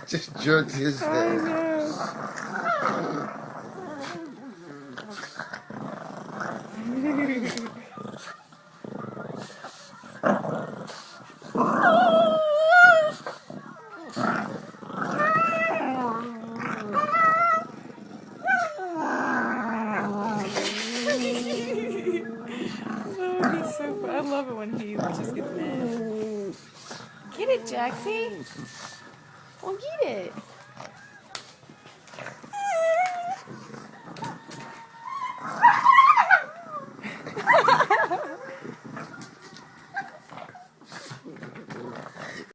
Just jerks his I head. know. Oh, he's so fun. I love it when he just gets mad. Get it, Jaxie. Well, get it.